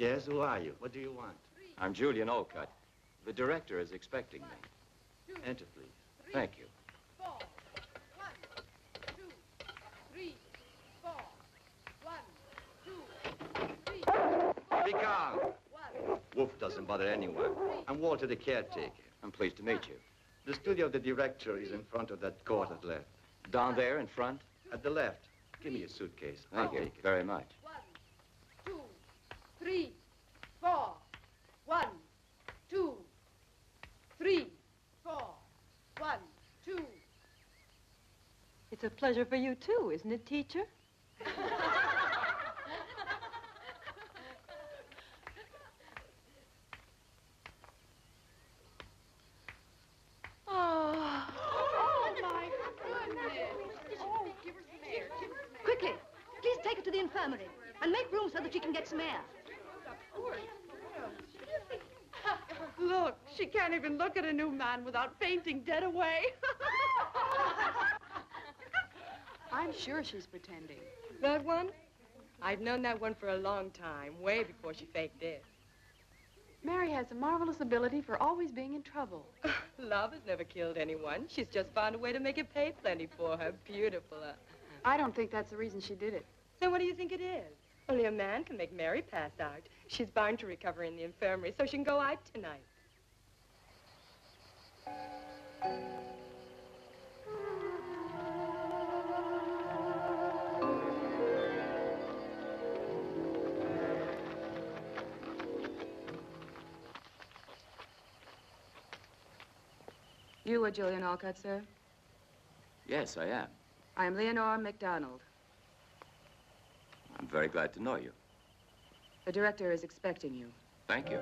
Yes, who are you? What do you want? I'm Julian Olcott. The director is expecting me. Enter, please. Thank you. 4. 1, 2, 3, 4. 1, 2, 3, 4. Be calm. 1. Wolf doesn't bother anyone. I'm Walter, the caretaker. I'm pleased to meet you. The studio of the director is in front of that court at the left. Down there in front? At the left. Give me your suitcase. Thank I'll you take it. very much. 1, 2, 3, 4. 1, 2, 3, 4. 1, 2. It's a pleasure for you, too, isn't it, teacher? Quickly, please take her to the infirmary and make room so that she can get some air. Look, she can't even look at a new man without fainting dead away. I'm sure she's pretending. That one? I've known that one for a long time, way before she faked it. Mary has a marvelous ability for always being in trouble. Love has never killed anyone. She's just found a way to make it pay plenty for her. Beautiful. I don't think that's the reason she did it. Then what do you think it is? Only a man can make Mary pass out. She's bound to recover in the infirmary so she can go out tonight. You are Julian Olcott, sir? Yes, I am. I am Leonore MacDonald. I'm very glad to know you. The director is expecting you. Thank you.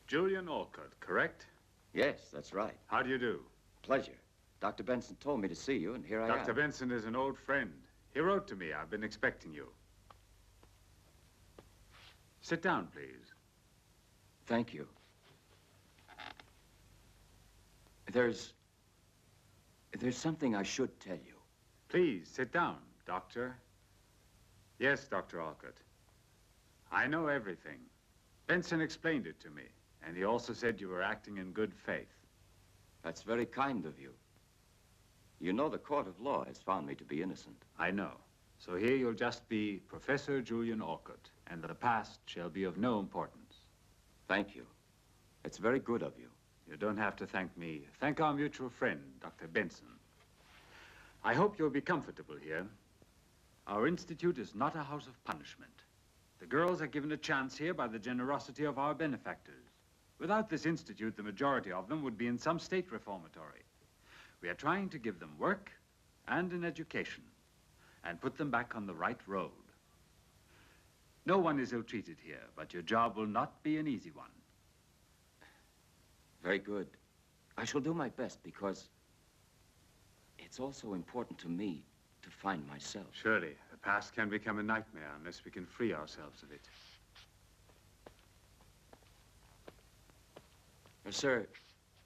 Julian Olcott, correct? Yes, that's right. How do you do? Pleasure. Dr. Benson told me to see you, and here I am. Dr. Benson is an old friend. He wrote to me. I've been expecting you. Sit down, please. Thank you. There's something I should tell you. Please, sit down, Doctor. Yes, Dr. Olcott. I know everything. Benson explained it to me, and he also said you were acting in good faith. That's very kind of you. You know the court of law has found me to be innocent. I know. So here you'll just be Professor Julian Olcott, and the past shall be of no importance. Thank you. It's very good of you. You don't have to thank me. Thank our mutual friend, Dr. Benson. I hope you'll be comfortable here. Our institute is not a house of punishment. The girls are given a chance here by the generosity of our benefactors. Without this institute, the majority of them would be in some state reformatory. We are trying to give them work and an education and put them back on the right road. No one is ill-treated here, but your job will not be an easy one. Very good. I shall do my best because it's also important to me to find myself. Surely, the past can become a nightmare unless we can free ourselves of it. Sir,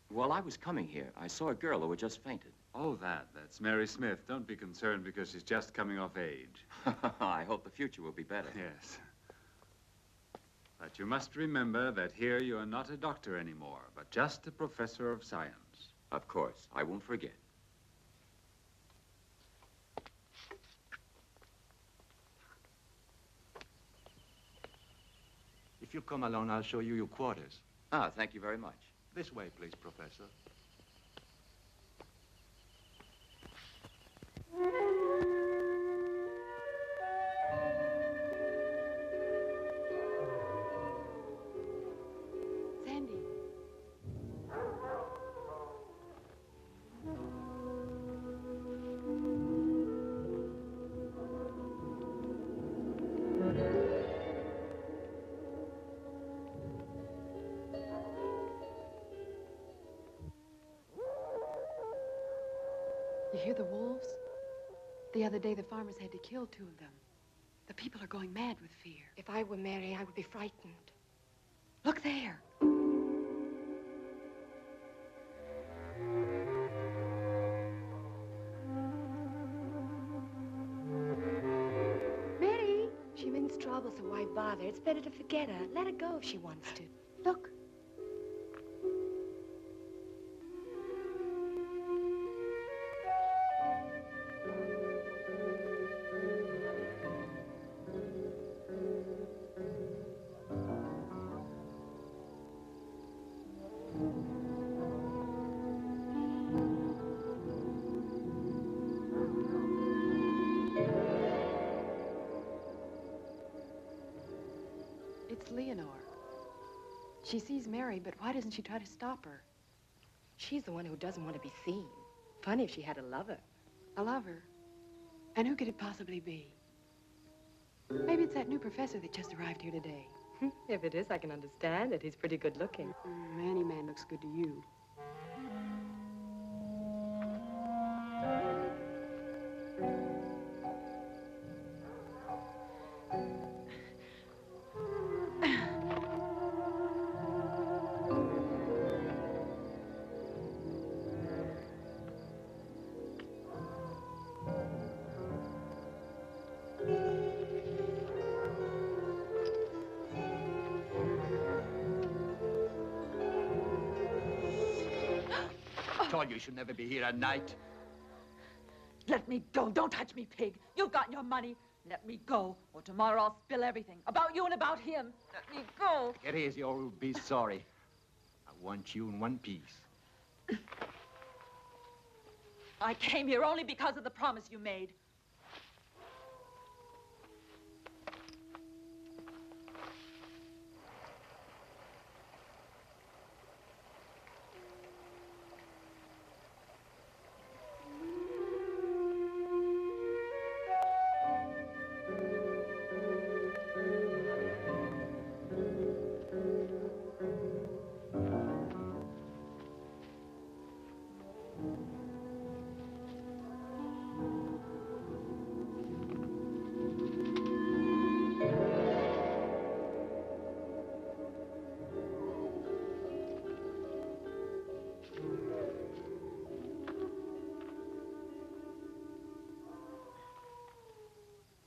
while I was coming here, I saw a girl who had just fainted. Oh, that's Mary Smith. Don't be concerned because she's just coming of age. I hope the future will be better. Yes. But you must remember that here you are not a doctor anymore, but just a professor of science. Of course. I won't forget. If you come along, I'll show you your quarters. Ah, thank you very much. This way, please, Professor. Sandy. hear the wolves? The other day, the farmers had to kill 2 of them. The people are going mad with fear. If I were Mary, I would be frightened. Look there. Mary! She means trouble, so why bother? It's better to forget her. Let her go if she wants to. Look. It's Leonore. She sees Mary, but why doesn't she try to stop her? She's the one who doesn't want to be seen. Funny if she had a lover. A lover? And who could it possibly be? Maybe it's that new professor that just arrived here today. If it is, I can understand it. He's pretty good looking. Any man looks good to you. Told you should never be here at night. Let me go. Don't touch me, pig. You've got your money. Let me go, or tomorrow I'll spill everything. About you and about him. Let me go. Get easy or you'll be sorry. I want you in one piece. I came here only because of the promise you made.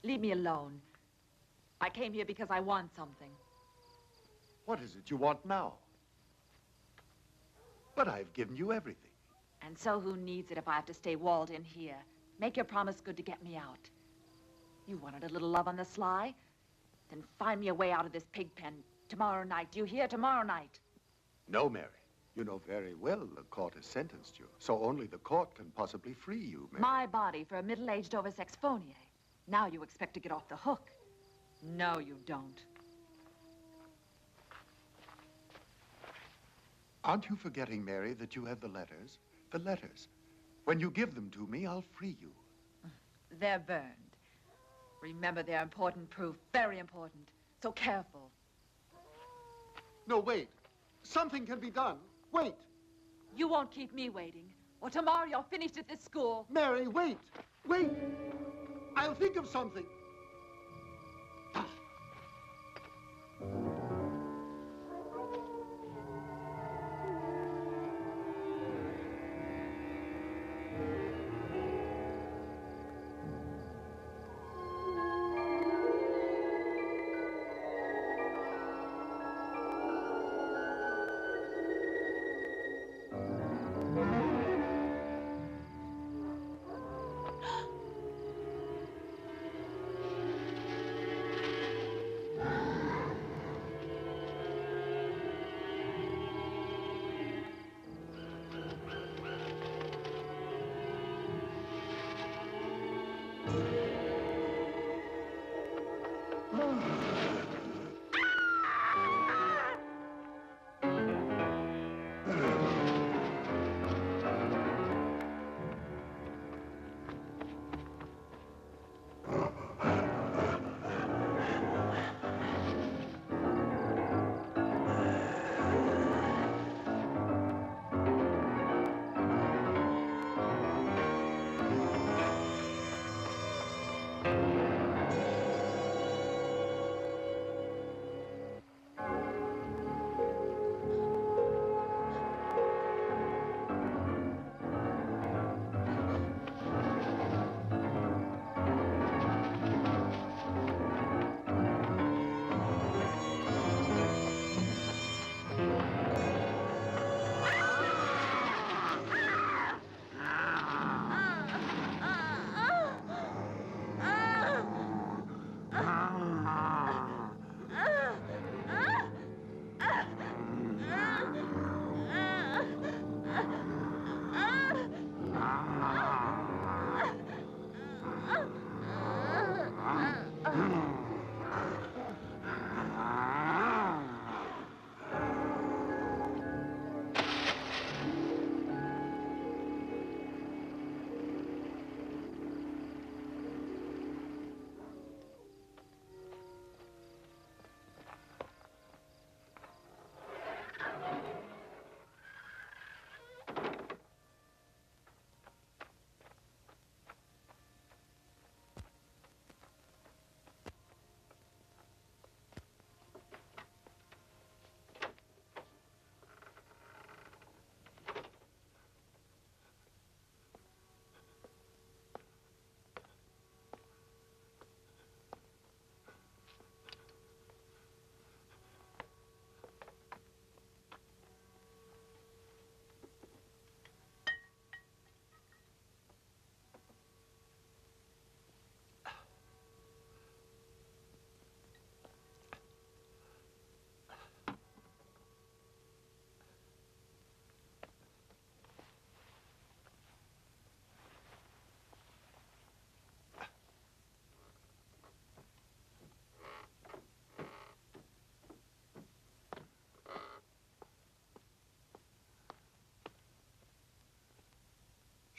Leave me alone. I came here because I want something. What is it you want now? But I've given you everything. And so who needs it if I have to stay walled in here? Make your promise good to get me out. You wanted a little love on the sly? Then find me a way out of this pig pen tomorrow night. Do you hear? Tomorrow night. No, Mary. You know very well the court has sentenced you, so only the court can possibly free you, Mary. My body for a middle-aged over-sexphonier. Now you expect to get off the hook. No, you don't. Aren't you forgetting, Mary, that you have the letters? The letters. When you give them to me, I'll free you. They're burned. Remember, they're important proof. Very important. So careful. No, wait. Something can be done. Wait. You won't keep me waiting. Or tomorrow you're finished at this school. Mary, wait. Wait. I'll think of something.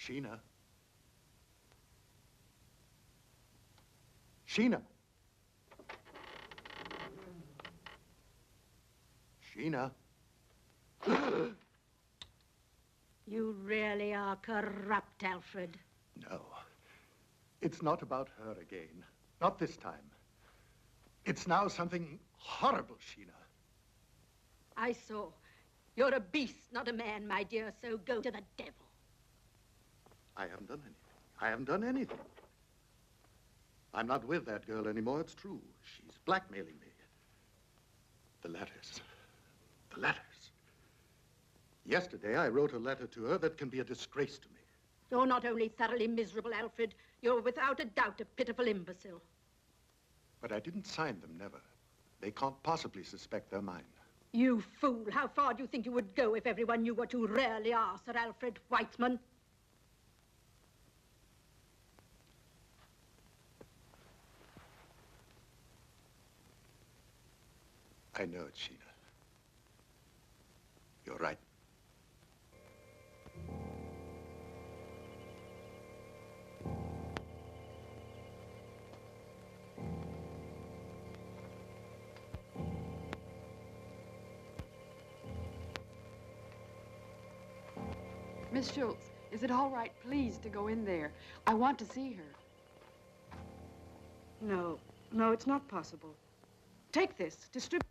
Sheena. Sheena. Sheena. You really are corrupt, Alfred. No. It's not about her again. Not this time. It's now something horrible, Sheena. I saw. You're a beast, not a man, my dear, so go to the devil. I haven't done anything. I haven't done anything. I'm not with that girl anymore, it's true. She's blackmailing me. The letters. The letters. Yesterday, I wrote a letter to her that can be a disgrace to me. You're not only thoroughly miserable, Alfred, you're without a doubt a pitiful imbecile. But I didn't sign them, never. They can't possibly suspect they're mine. You fool, how far do you think you would go if everyone knew what you really are, Sir Alfred Whiteman? I know it, Sheena. You're right. Miss Schultz, is it all right, please, to go in there? I want to see her. No, it's not possible. Take this, distribute.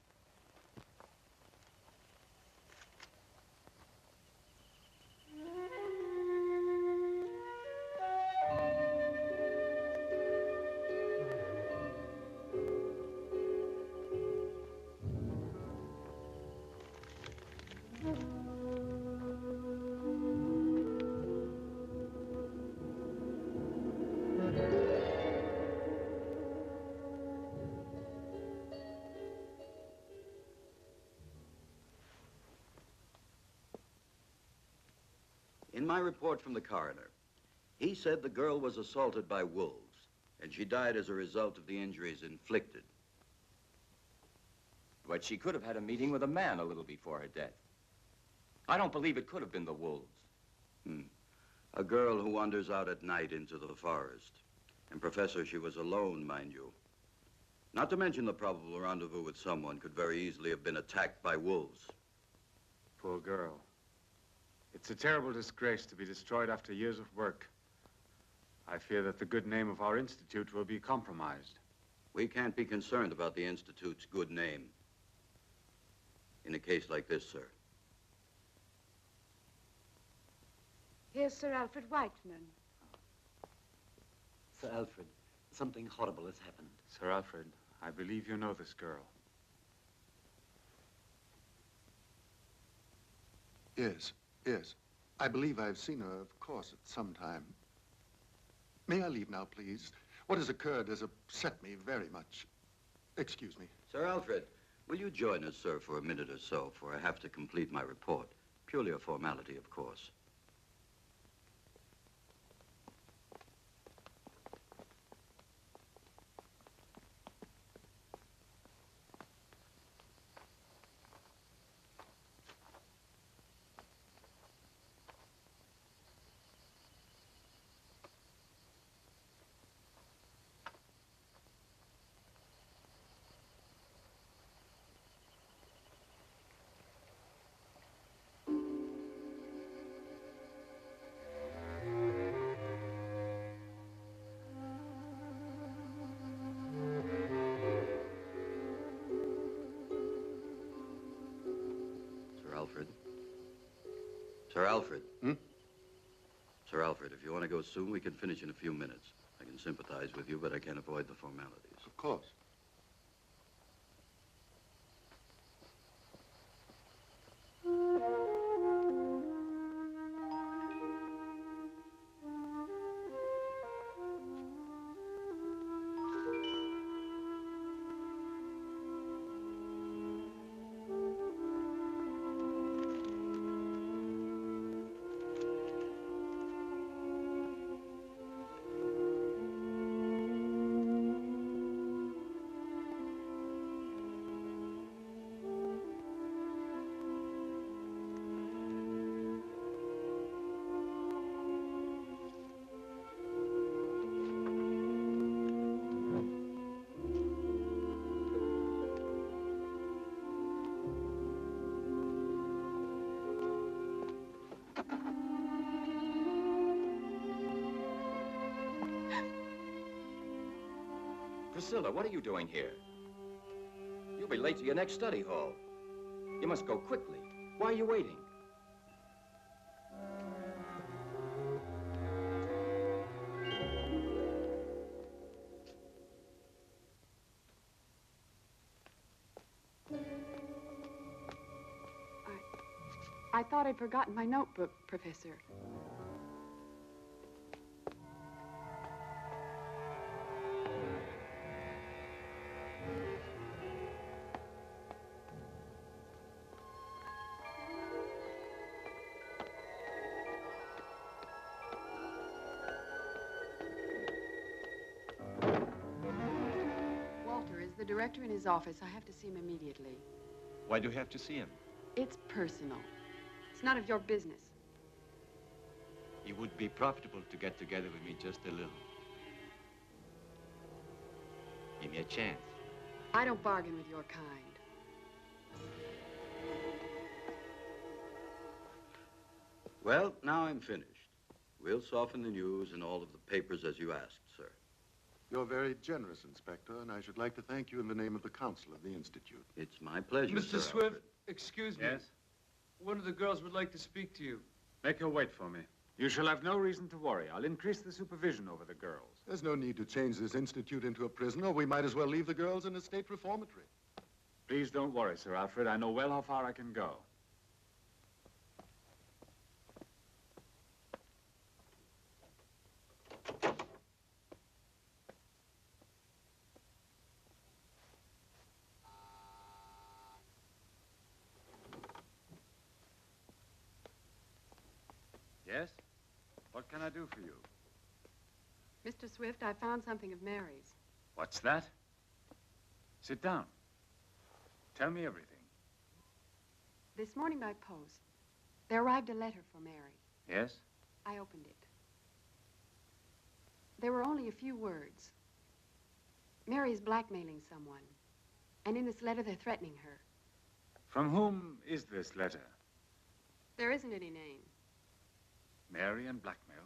In my report from the coroner, he said the girl was assaulted by wolves, and she died as a result of the injuries inflicted. But she could have had a meeting with a man a little before her death. I don't believe it could have been the wolves. A girl who wanders out at night into the forest. And, Professor, she was alone, mind you. Not to mention the probable rendezvous with someone could very easily have been attacked by wolves. Poor girl. It's a terrible disgrace to be destroyed after years of work. I fear that the good name of our institute will be compromised. We can't be concerned about the Institute's good name in a case like this, sir. Here's Sir Alfred Whiteman. Sir Alfred, something horrible has happened. Sir Alfred, I believe you know this girl. Yes. Yes. I believe I've seen her, of course, at some time. May I leave now, please? What has occurred has upset me very much. Excuse me. Sir Alfred, will you join us, sir, for a minute or so, for I have to complete my report. Purely a formality, of course. Sir Alfred. Sir Alfred, if you want to go soon, we can finish in a few minutes. I can sympathize with you, but I can't avoid the formalities. Of course. Priscilla, what are you doing here? You'll be late to your next study hall. You must go quickly. Why are you waiting? I thought I'd forgotten my notebook, Professor. Walter is the director in his office. I have to see him immediately. Why do you have to see him? It's personal. It's none of your business. It would be profitable to get together with me just a little. Give me a chance. I don't bargain with your kind. Well, now I'm finished. We'll soften the news in all of the papers as you asked, sir. You're very generous, Inspector, and I should like to thank you in the name of the council of the Institute. It's my pleasure, Mr. Sir Swift, Alfred. excuse me. Yes? One of the girls would like to speak to you. Make her wait for me. You shall have no reason to worry. I'll increase the supervision over the girls. There's no need to change this institute into a prison, or we might as well leave the girls in a state reformatory. Please don't worry, Sir Alfred. I know well how far I can go. Yes? What can I do for you? Mr. Swift, I found something of Mary's. What's that? Sit down. Tell me everything. This morning by post, there arrived a letter for Mary. Yes? I opened it. There were only a few words. Mary is blackmailing someone. And in this letter, they're threatening her. From whom is this letter? There isn't any name. Mary and blackmail.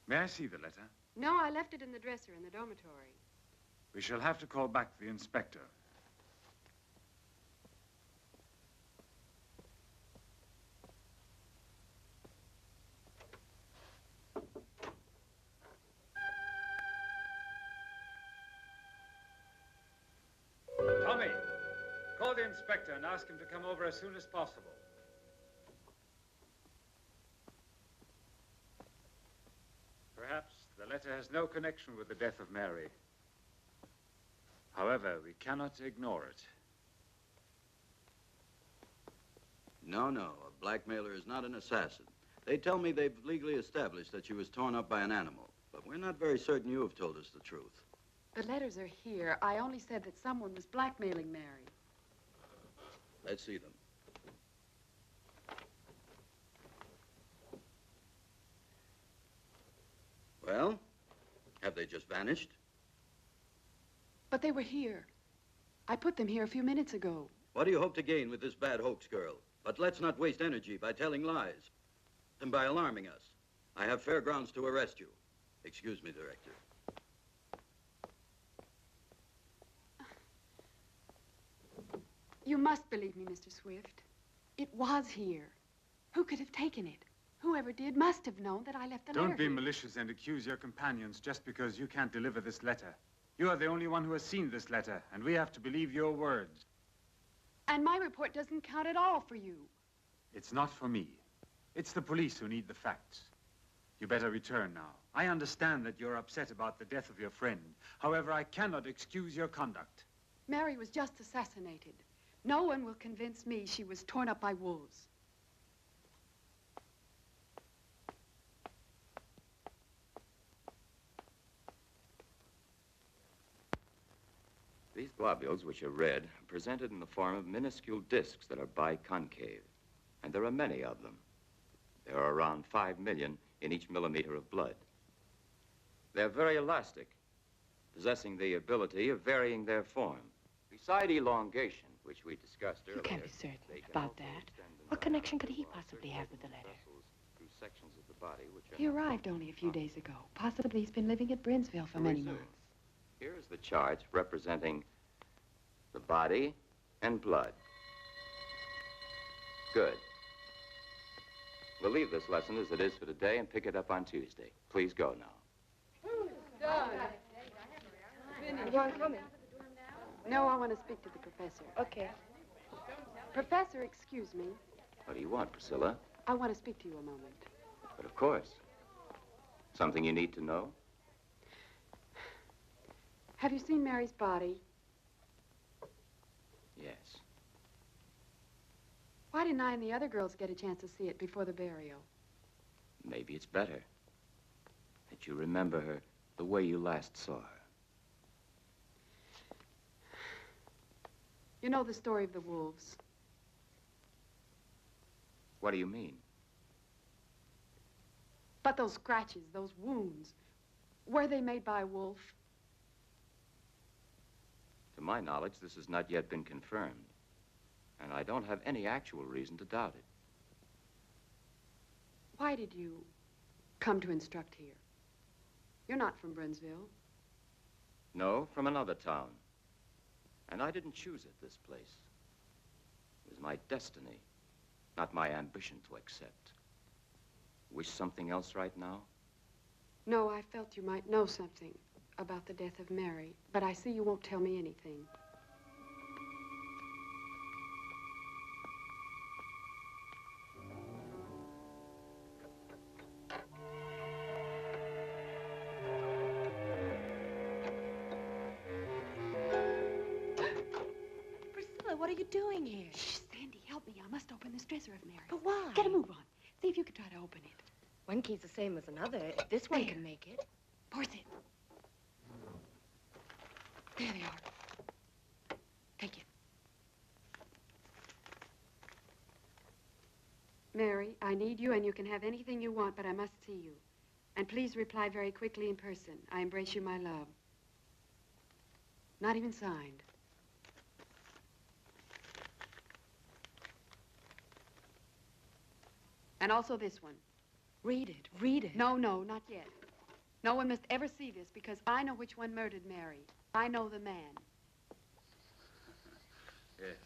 May I see the letter? No, I left it in the dresser in the dormitory. We shall have to call back the inspector. Tommy, call the inspector and ask him to come over as soon as possible. Perhaps the letter has no connection with the death of Mary. However, we cannot ignore it. No, no, a blackmailer is not an assassin. They tell me they've legally established that she was torn up by an animal, but we're not very certain you have told us the truth. The letters are here. I only said that someone was blackmailing Mary. Let's see them. Well, have they just vanished? But they were here. I put them here a few minutes ago. What do you hope to gain with this bad hoax girl? But let's not waste energy by telling lies and by alarming us. I have fair grounds to arrest you. Excuse me, Director. You must believe me, Mr. Swift. It was here. Who could have taken it? Whoever did must have known that I left the letter Don't be here. malicious and accuse your companions just because you can't deliver this letter. You are the only one who has seen this letter, and we have to believe your words. And my report doesn't count at all for you. It's not for me. It's the police who need the facts. You better return now. I understand that you're upset about the death of your friend. However, I cannot excuse your conduct. Mary was just assassinated. No one will convince me she was torn up by wolves. These globules, which are red, are presented in the form of minuscule discs that are biconcave. And there are many of them. There are around 5 million in each millimeter of blood. They're very elastic, possessing the ability of varying their form. Beside elongation, which we discussed earlier... You can't be certain about that. What connection could he possibly have with the letter? Through sections of the body which are He arrived only a few days ago. Possibly he's been living at Brinsville for many months. Here's the chart representing the body and blood. Good. We'll leave this lesson as it is for today and pick it up on Tuesday. Please go now. You aren't coming? No, I want to speak to the professor. Okay. Professor, excuse me. What do you want, Priscilla? I want to speak to you a moment. But of course. Something you need to know? Have you seen Mary's body? Yes. Why didn't I and the other girls get a chance to see it before the burial? Maybe it's better that you remember her the way you last saw her. You know the story of the wolves. What do you mean? But those scratches, those wounds, were they made by a wolf? To my knowledge, this has not yet been confirmed. And I don't have any actual reason to doubt it. Why did you come to instruct here? You're not from Brinsville. No, from another town. And I didn't choose it, this place. It was my destiny, not my ambition to accept. Wish something else right now? No, I felt you might know something about the death of Mary, but I see you won't tell me anything. Priscilla, what are you doing here? Shh, Sandy, help me. I must open this dresser of Mary's. But why? Get a move on. See if you can try to open it. One key's the same as another. If this one can make it. Force it. There they are. Take it. Mary, I need you, and you can have anything you want, but I must see you. And please reply very quickly in person. I embrace you, my love. Not even signed. And also this one. Read it. Read it. No, no, not yet. No one must ever see this because I know which one murdered Mary. I know the man. Yes.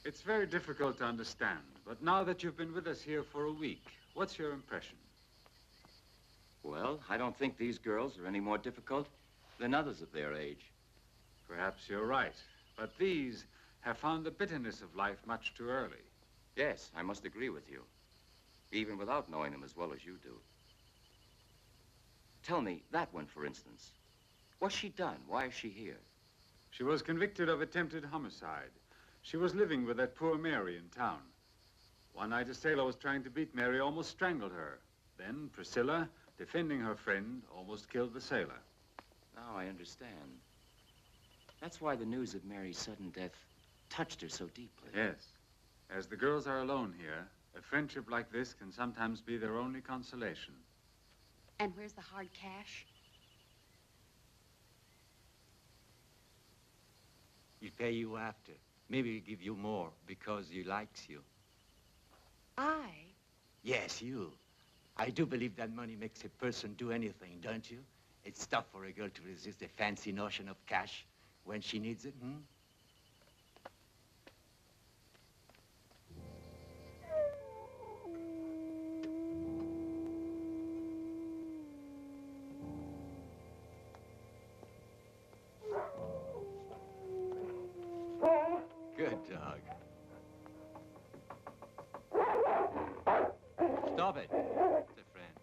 It's very difficult to understand, but now that you've been with us here for a week, what's your impression? Well, I don't think these girls are any more difficult than others of their age. Perhaps you're right, but these have found the bitterness of life much too early. Yes, I must agree with you, even without knowing them as well as you do. Tell me, that one, for instance. What's she done? Why is she here? She was convicted of attempted homicide. She was living with that poor Mary in town. One night, a sailor was trying to beat Mary, almost strangled her. Then Priscilla, defending her friend, almost killed the sailor. Now I understand. That's why the news of Mary's sudden death touched her so deeply. Yes. As the girls are alone here, a friendship like this can sometimes be their only consolation. And where's the hard cash? He'll pay you after. Maybe he'll give you more because he likes you. I? Yes, you. I do believe that money makes a person do anything, don't you? It's tough for a girl to resist the fancy notion of cash when she needs it, hmm? Good dog. Stop it. It's a friend.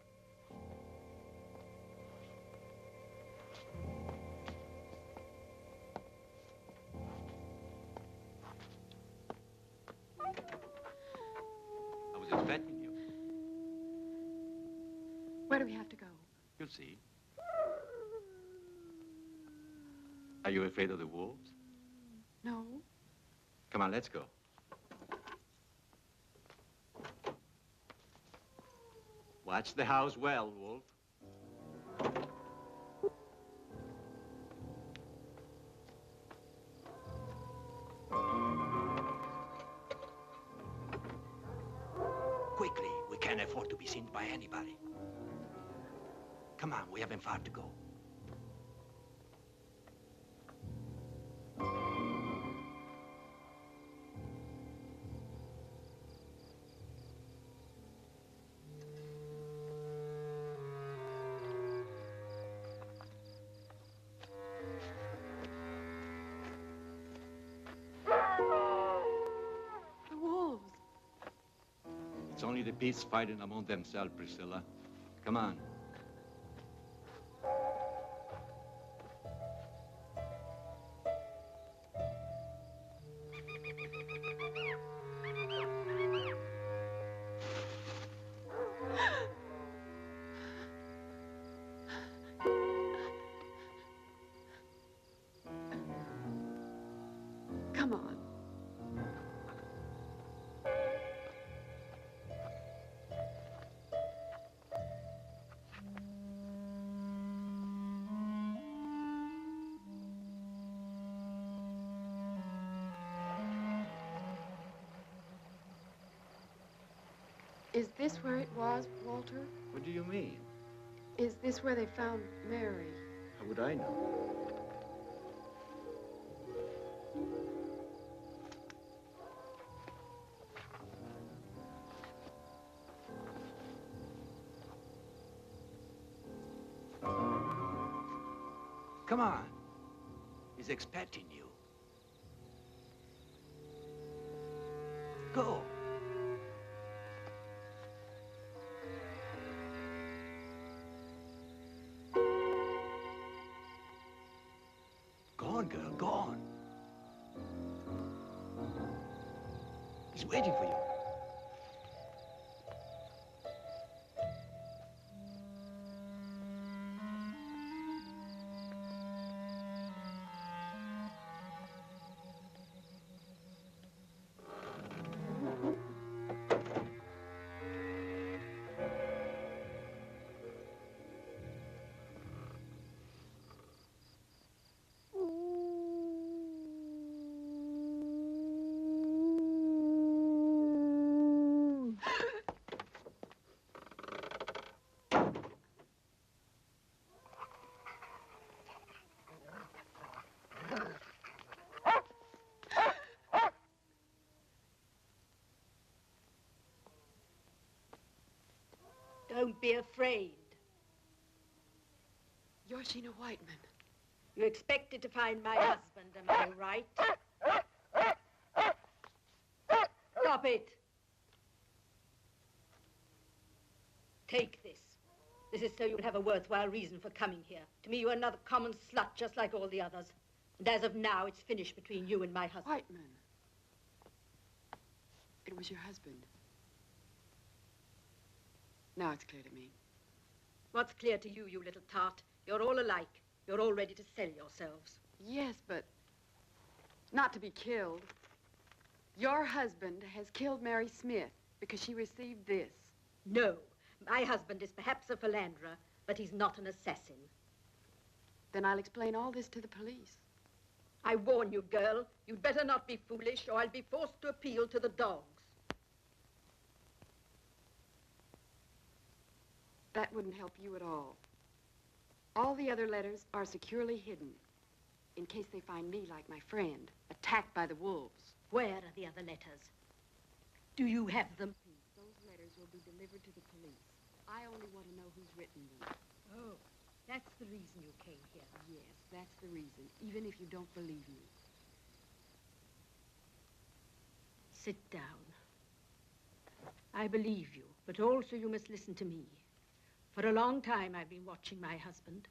I was expecting you. Where do we have to go? You'll see. Are you afraid of the wolves? No. Come on, let's go. Watch the house well, Wolf. Quickly, we can't afford to be seen by anybody. Come Come on, we haven't far to go. The wolves. It's only the beasts fighting among themselves, Priscilla. Come on. Come on. Is this where it was, Walter? What do you mean? Is this where they found Mary? How would I know? Come on. He's expecting you. Go. Go on, girl, go on. He's waiting for you. Don't be afraid. You're Sheena Whiteman. You expected to find my husband, am I right? Stop it. Take this. This is so you'll have a worthwhile reason for coming here. To me, you're another common slut, just like all the others. And as of now, it's finished between you and my husband. Whiteman. It was your husband. Now it's clear to me. What's clear to you, you little tart? You're all alike. You're all ready to sell yourselves. Yes, but not to be killed. Your husband has killed Mary Smith because she received this. No. My husband is perhaps a philanderer, but he's not an assassin. Then I'll explain all this to the police. I warn you, girl, you'd better not be foolish, or I'll be forced to appeal to the dogs. That wouldn't help you at all. All the other letters are securely hidden, in case they find me, like my friend, attacked by the wolves. Where are the other letters? Do you have them? Those letters will be delivered to the police. I only want to know who's written them. Oh, that's the reason you came here. Yes, that's the reason, even if you don't believe me. Sit down. I believe you, but also you must listen to me. For a long time, I've been watching my husband.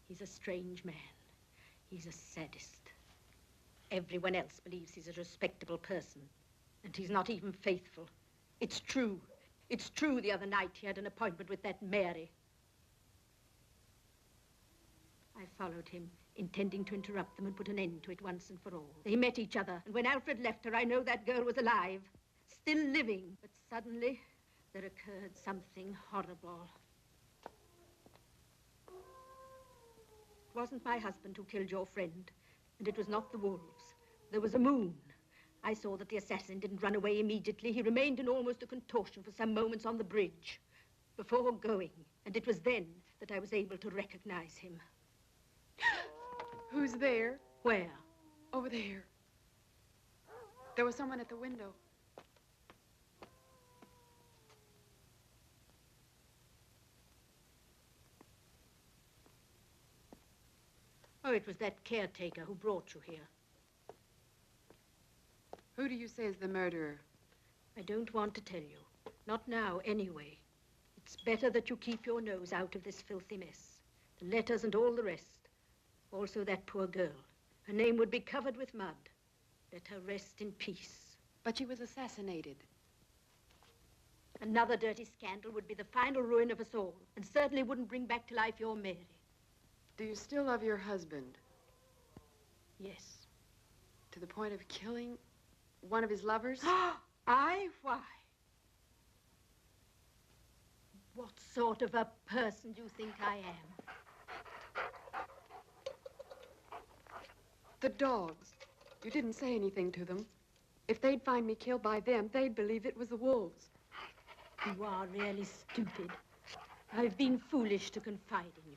He's a strange man. He's a sadist. Everyone else believes he's a respectable person, and he's not even faithful. It's true. It's true the other night he had an appointment with that Mary. I followed him, intending to interrupt them and put an end to it once and for all. They met each other, and when Alfred left her, I know that girl was alive, still living. But suddenly, there occurred something horrible. It wasn't my husband who killed your friend, and it was not the wolves. There was a moon. I saw that the assassin didn't run away immediately. He remained in almost a contortion for some moments on the bridge before going, and it was then that I was able to recognize him. Who's there? Where? Over there. There was someone at the window. Oh, it was that caretaker who brought you here. Who do you say is the murderer? I don't want to tell you. Not now, anyway. It's better that you keep your nose out of this filthy mess. The letters and all the rest. Also that poor girl. Her name would be covered with mud. Let her rest in peace. But she was assassinated. Another dirty scandal would be the final ruin of us all, and certainly wouldn't bring back to life your Mary. Do you still love your husband? Yes. To the point of killing one of his lovers? I? Why? What sort of a person do you think I am? The dogs. You didn't say anything to them. If they'd find me killed by them, they'd believe it was the wolves. You are really stupid. I've been foolish to confide in you.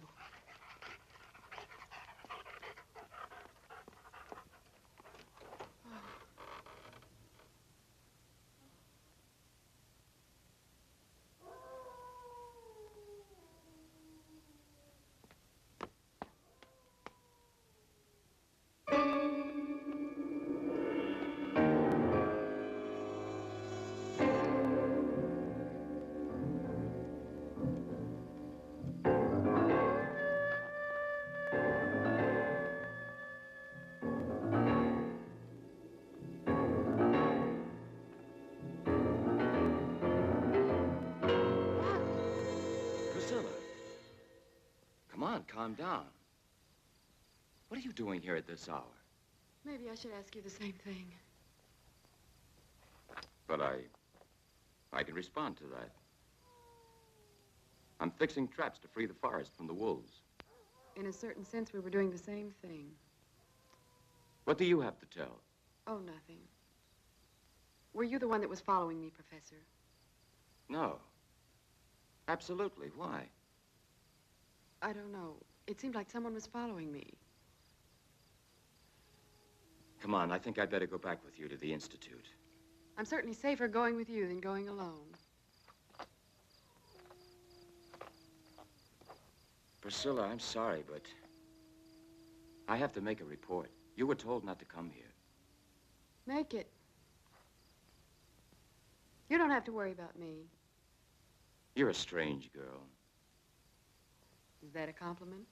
Calm down. What are you doing here at this hour? Maybe I should ask you the same thing. But I can respond to that. I'm fixing traps to free the forest from the wolves. In a certain sense, we were doing the same thing. What do you have to tell? Oh, nothing. Were you the one that was following me, Professor? No. Absolutely. Why? I don't know. It seemed like someone was following me. Come on, I think I'd better go back with you to the Institute. I'm certainly safer going with you than going alone. Priscilla, I'm sorry, but I have to make a report. You were told not to come here. Make it. You don't have to worry about me. You're a strange girl. Is that a compliment?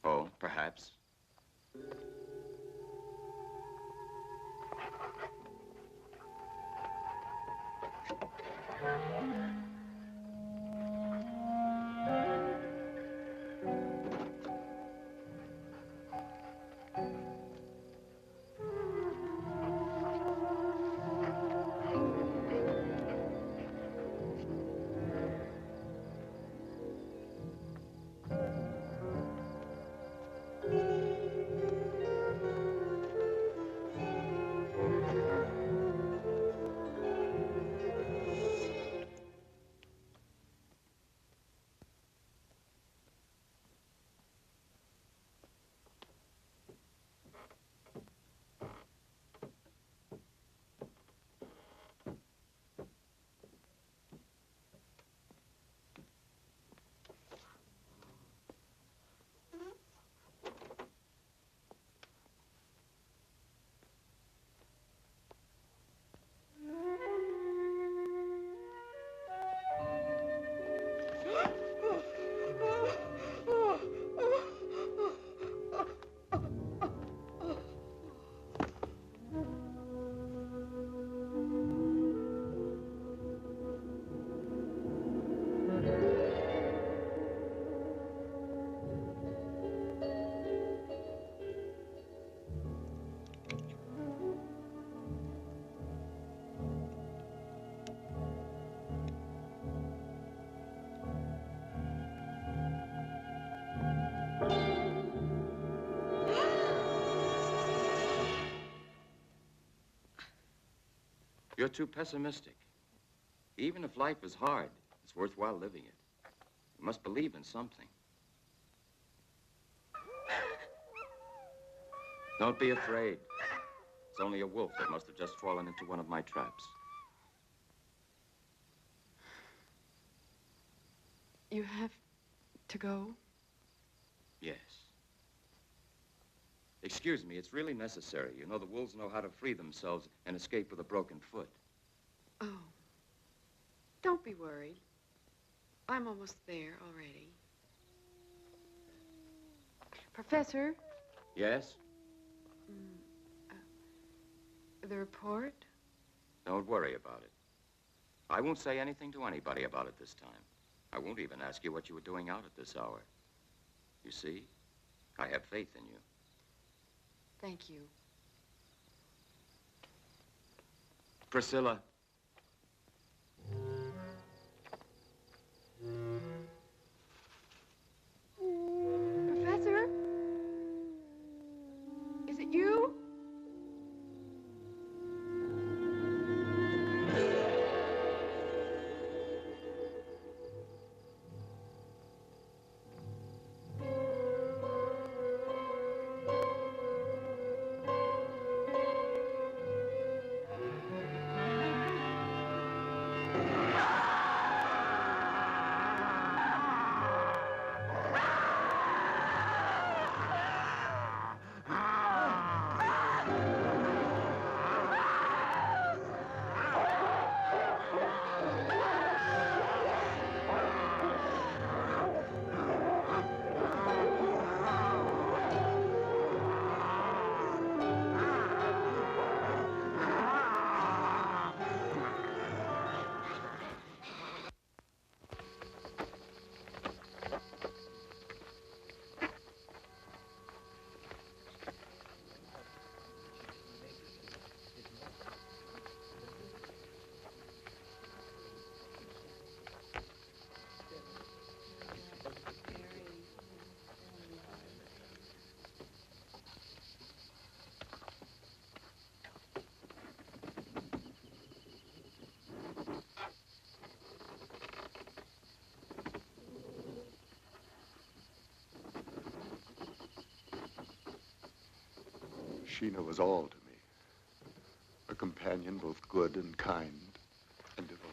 Oh, perhaps. You're too pessimistic. Even if life is hard, it's worthwhile living it. You must believe in something. Don't be afraid. It's only a wolf that must have just fallen into one of my traps. You have to go? Yes. Excuse me, it's really necessary. You know, the wolves know how to free themselves and escape with a broken foot. Oh. Don't be worried. I'm almost there already. Professor? Yes? The report? Don't worry about it. I won't say anything to anybody about it this time. I won't even ask you what you were doing out at this hour. You see, I have faith in you. Thank you. Priscilla. Professor? Is it you? Sheena was all to me. A companion both good and kind and devoted.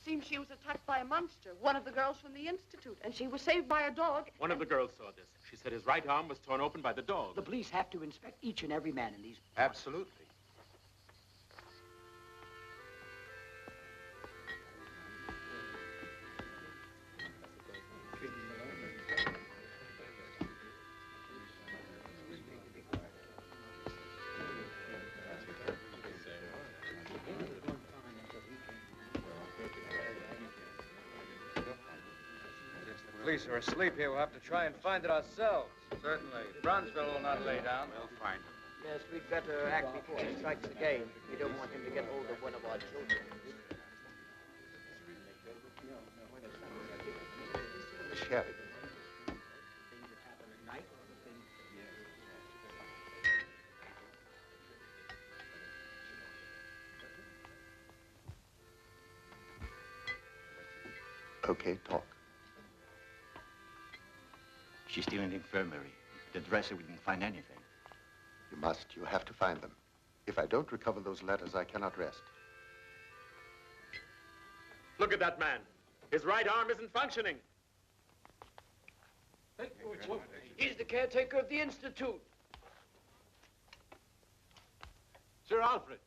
Seems she was attacked by a monster, one of the girls from the Institute, and she was saved by a dog. One of the girls saw this. She said his right arm was torn open by the dog. The police have to inspect each and every man in these... Absolutely. The police are asleep here. We'll have to try and find it ourselves. Certainly. Brownsville will not lay down. We'll find him. Yes, we'd better act before he strikes again. We don't want him to get hold of one of our children. Sheriff. Okay, talk. She's still in the infirmary. The dresser we didn't find anything. You must. You have to find them. If I don't recover those letters, I cannot rest. Look at that man. His right arm isn't functioning. He's the caretaker of the Institute. Sir Alfred.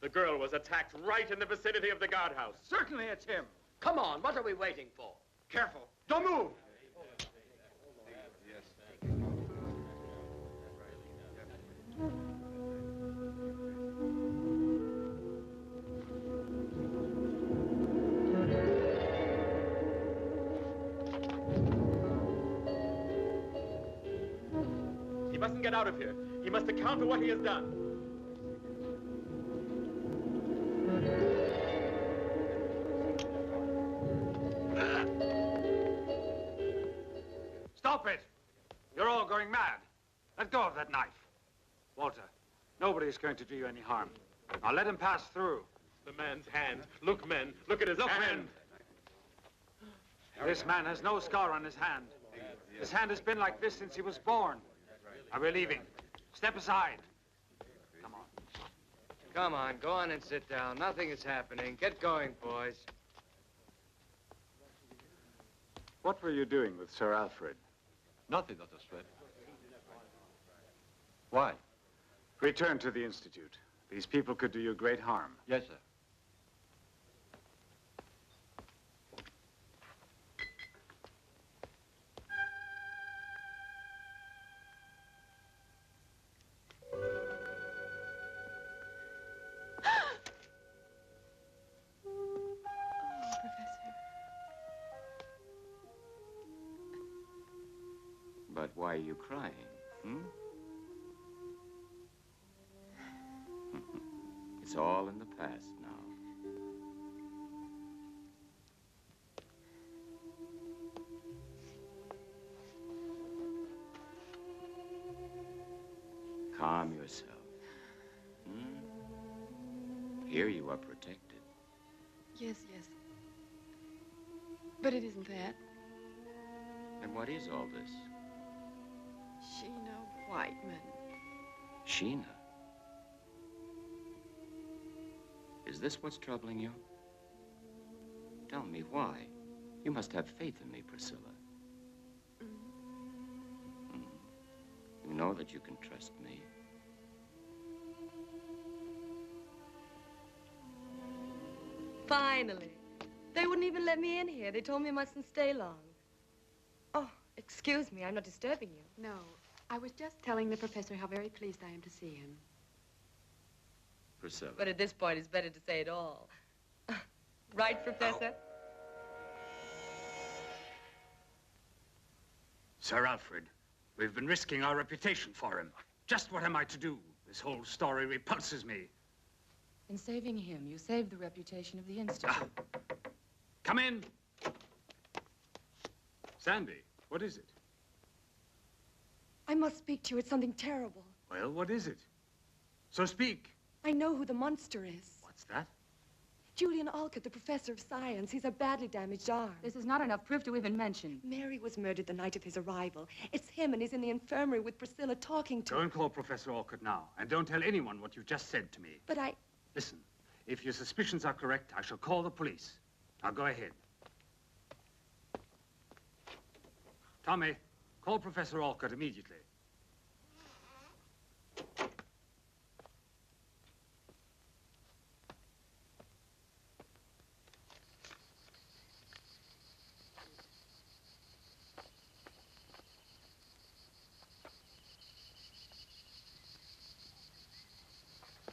The girl was attacked right in the vicinity of the guardhouse. Certainly it's him. Come on, what are we waiting for? Careful. Don't move. mustn't get out of here. He must account for what he has done. Stop it! You're all going mad. Let go of that knife. Walter, nobody's going to do you any harm. Now let him pass through. The man's hand. Look, men. Look at his hand. This man has no scar on his hand. His hand has been like this since he was born. Now we're leaving. Step aside. Come on. Come on, go on and sit down. Nothing is happening. Get going, boys. What were you doing with Sir Alfred? Nothing, Dr. Sweat. Why? Return to the Institute. These people could do you great harm. Yes, sir. But why are you crying, hmm? It's all in the past now. Calm yourself. Here you are protected. Yes, yes. But it isn't that. And what is all this? Sheena Whiteman. Sheena? Is this what's troubling you? Tell me why. You must have faith in me, Priscilla. You know that you can trust me. Finally. They wouldn't even let me in here. They told me I mustn't stay long. Oh, excuse me. I'm not disturbing you. No. I was just telling the professor how very pleased I am to see him. Priscilla. But at this point, it's better to say it all. Right, Professor? Sir Alfred, we've been risking our reputation for him. Just what am I to do? This whole story repulses me. In saving him, you saved the reputation of the Institute. Come in. Sandy, what is it? I must speak to you. It's something terrible. Well, what is it? So speak. I know who the monster is. What's that? Julian Alcott, the professor of science. He's a badly damaged arm. This is not enough proof to even mention. Mary was murdered the night of his arrival. It's him, and he's in the infirmary with Priscilla talking to Go and call Professor Alcott now, and don't tell anyone what you've just said to me. But I... Listen, if your suspicions are correct, I shall call the police. Now go ahead. Tommy, call Professor Alcott immediately.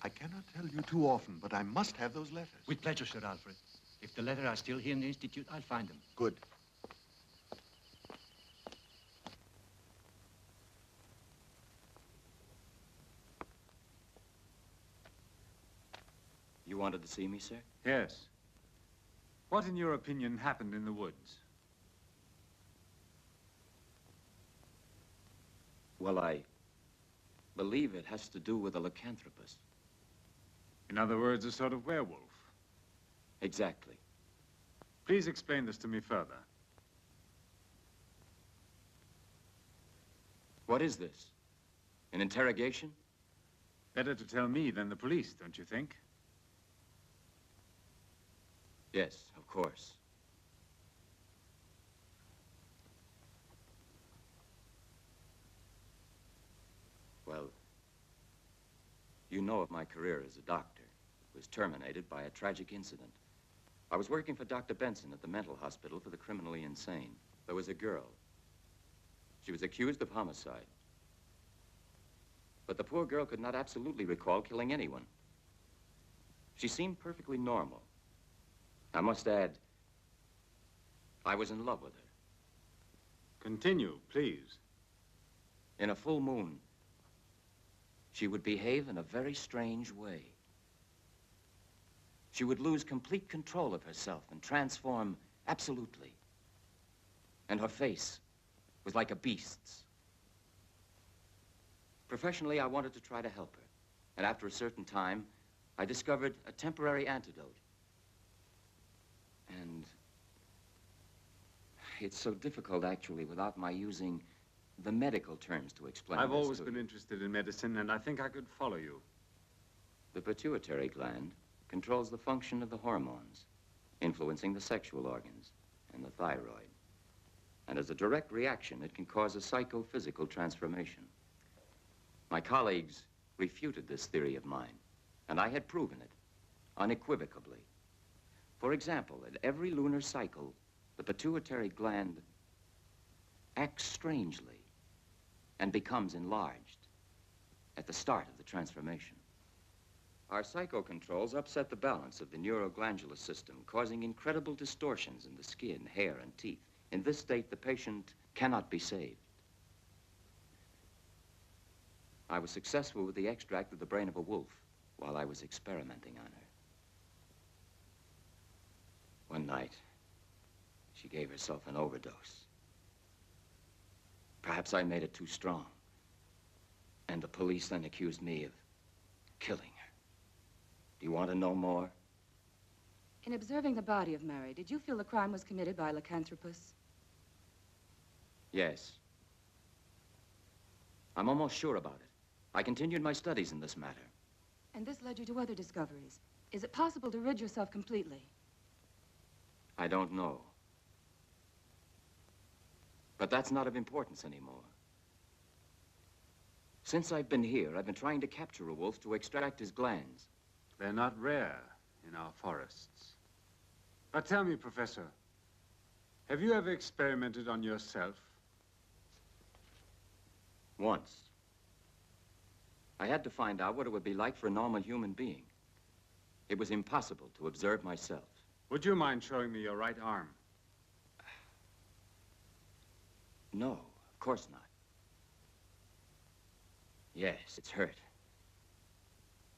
I cannot tell you too often, but I must have those letters. With pleasure, Sir Alfred. If the letters are still here in the Institute, I'll find them. Good. You wanted to see me, sir? Yes. What, in your opinion, happened in the woods? Well, I believe it has to do with a lycanthropist. In other words, a sort of werewolf. Exactly. Please explain this to me further. What is this? An interrogation? Better to tell me than the police, don't you think? Yes, of course. Well, you know of my career as a doctor. It was terminated by a tragic incident. I was working for Dr. Benson at the mental hospital for the criminally insane. There was a girl. She was accused of homicide. But the poor girl could not absolutely recall killing anyone. She seemed perfectly normal. I must add, I was in love with her. Continue, please. In a full moon, she would behave in a very strange way. She would lose complete control of herself and transform absolutely. And her face was like a beast's. Professionally, I wanted to try to help her. And after a certain time, I discovered a temporary antidote. And it's so difficult, actually, without my using the medical terms to explain I've this always to been you. interested in medicine, and I think I could follow you. The pituitary gland controls the function of the hormones, influencing the sexual organs and the thyroid. And as a direct reaction, it can cause a psychophysical transformation. My colleagues refuted this theory of mine, and I had proven it unequivocally. For example, at every lunar cycle, the pituitary gland acts strangely and becomes enlarged at the start of the transformation. Our psychocontrols upset the balance of the neuroglandular system, causing incredible distortions in the skin, hair, and teeth. In this state, the patient cannot be saved. I was successful with the extract of the brain of a wolf while I was experimenting on her. One night, she gave herself an overdose. Perhaps I made it too strong. And the police then accused me of killing her. Do you want to know more? In observing the body of Mary, did you feel the crime was committed by a lycanthropus? Yes. I'm almost sure about it. I continued my studies in this matter. And this led you to other discoveries. Is it possible to rid yourself completely? I don't know. But that's not of importance anymore. Since I've been here, I've been trying to capture a wolf to extract his glands. They're not rare in our forests. But tell me, Professor, have you ever experimented on yourself? Once. I had to find out what it would be like for a normal human being. It was impossible to observe myself. Would you mind showing me your right arm? No, of course not. Yes, it's hurt.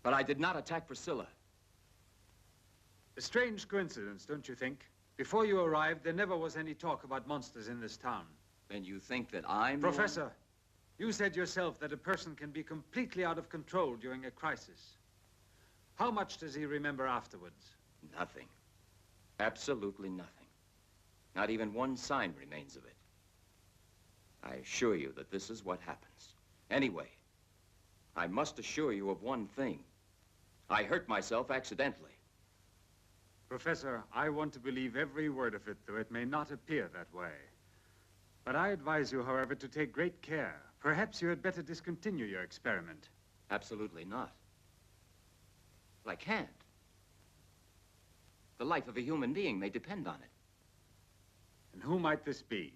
But I did not attack Priscilla. A strange coincidence, don't you think? Before you arrived, there never was any talk about monsters in this town. Then you think that I'm... Professor, you said yourself that a person can be completely out of control during a crisis. How much does he remember afterwards? Nothing. Absolutely nothing. Not even one sign remains of it. I assure you that this is what happens. Anyway, I must assure you of one thing. I hurt myself accidentally. Professor, I want to believe every word of it, though it may not appear that way. But I advise you, however, to take great care. Perhaps you had better discontinue your experiment. Absolutely not. But I can't. The life of a human being may depend on it. And who might this be?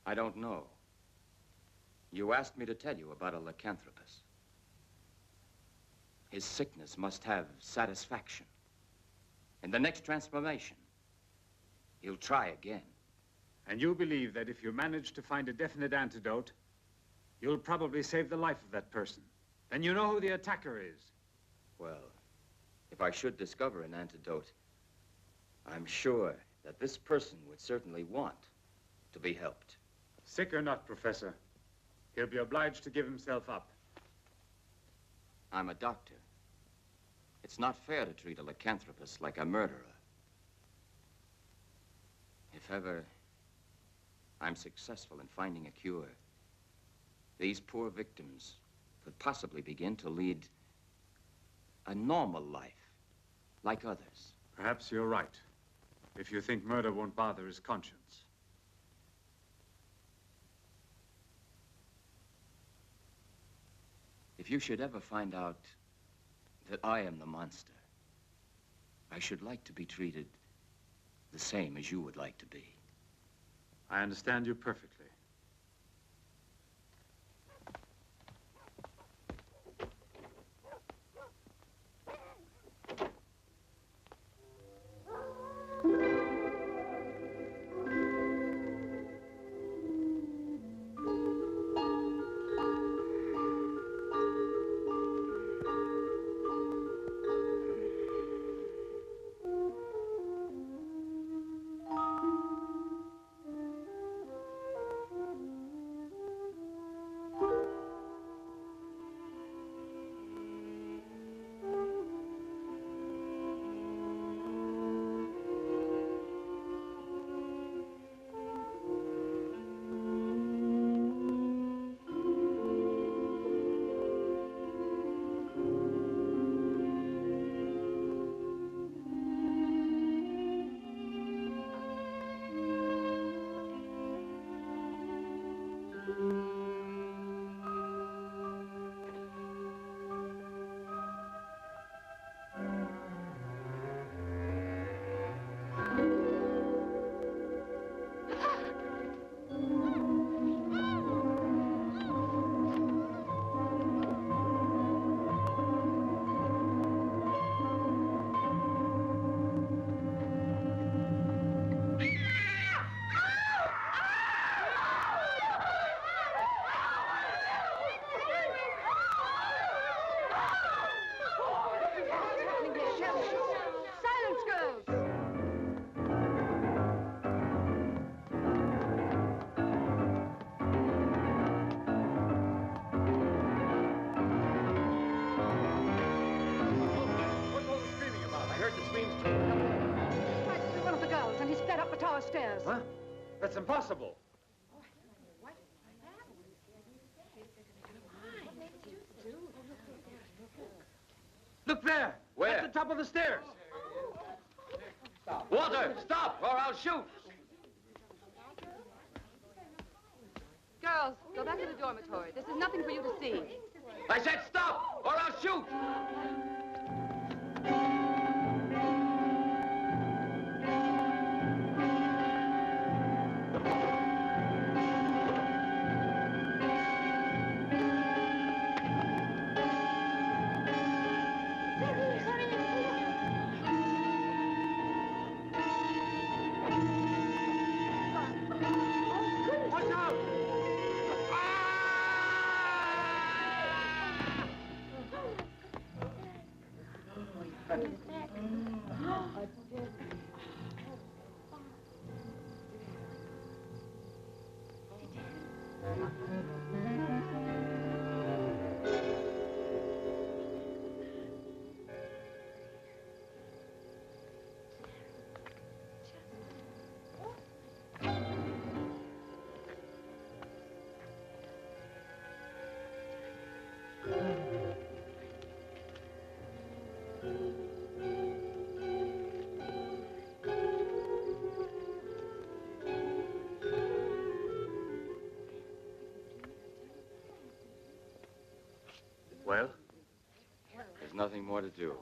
I don't know. You asked me to tell you about a lycanthropus. His sickness must have satisfaction. In the next transformation, he'll try again. And you believe that if you manage to find a definite antidote, you'll probably save the life of that person. Then you know who the attacker is. Well, if I should discover an antidote, I'm sure that this person would certainly want to be helped. Sick or not, Professor, he'll be obliged to give himself up. I'm a doctor. It's not fair to treat a lycanthropus like a murderer. If ever I'm successful in finding a cure, these poor victims could possibly begin to lead a normal life, like others. Perhaps you're right, if you think murder won't bother his conscience. If you should ever find out that I am the monster, I should like to be treated the same as you would like to be. I understand you perfectly. get up the tower stairs. Huh? That's impossible. Look there! Where? At the top of the stairs. Walter, stop, or I'll shoot. Girls, go back to the dormitory. This is nothing for you to see. I said stop, or I'll shoot. Well? There's nothing more to do.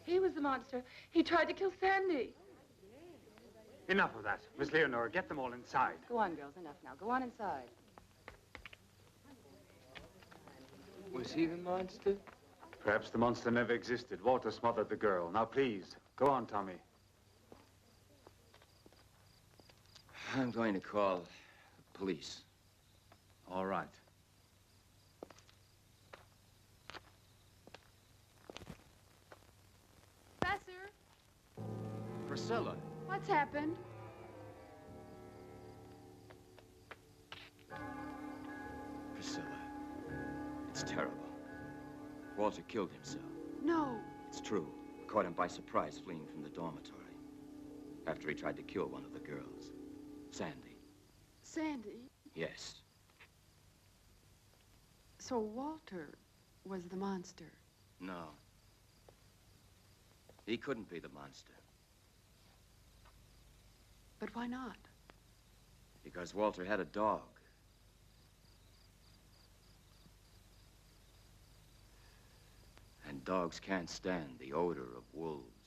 He was the monster. He tried to kill Sandy. Enough of that. Miss Leonora, get them all inside. Go on, girls. Enough now. Go on inside. Was he the monster? Perhaps the monster never existed. Walter smothered the girl. Now, please, go on, Tommy. I'm going to call the police. All right. Professor, Priscilla. what's happened? Priscilla. It's terrible. Walter killed himself. No. It's true. Caught him by surprise fleeing from the dormitory. After he tried to kill one of the girls. Sandy. Sandy? Yes. So Walter was the monster. No. He couldn't be the monster. But why not? Because Walter had a dog. And dogs can't stand the odor of wolves.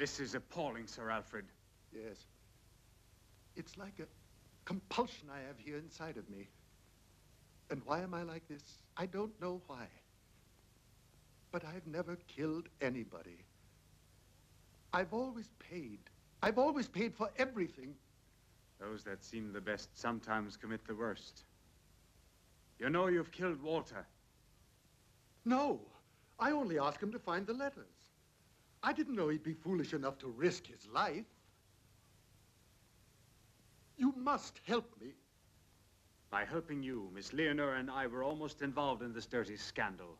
This is appalling, Sir Alfred. Yes. It's like a compulsion I have here inside of me. And why am I like this? I don't know why. But I've never killed anybody. I've always paid. I've always paid for everything. Those that seem the best sometimes commit the worst. You know you've killed Walter. No. I only asked him to find the letters. I didn't know he'd be foolish enough to risk his life. You must help me. By helping you, Miss Leonora and I were almost involved in this dirty scandal.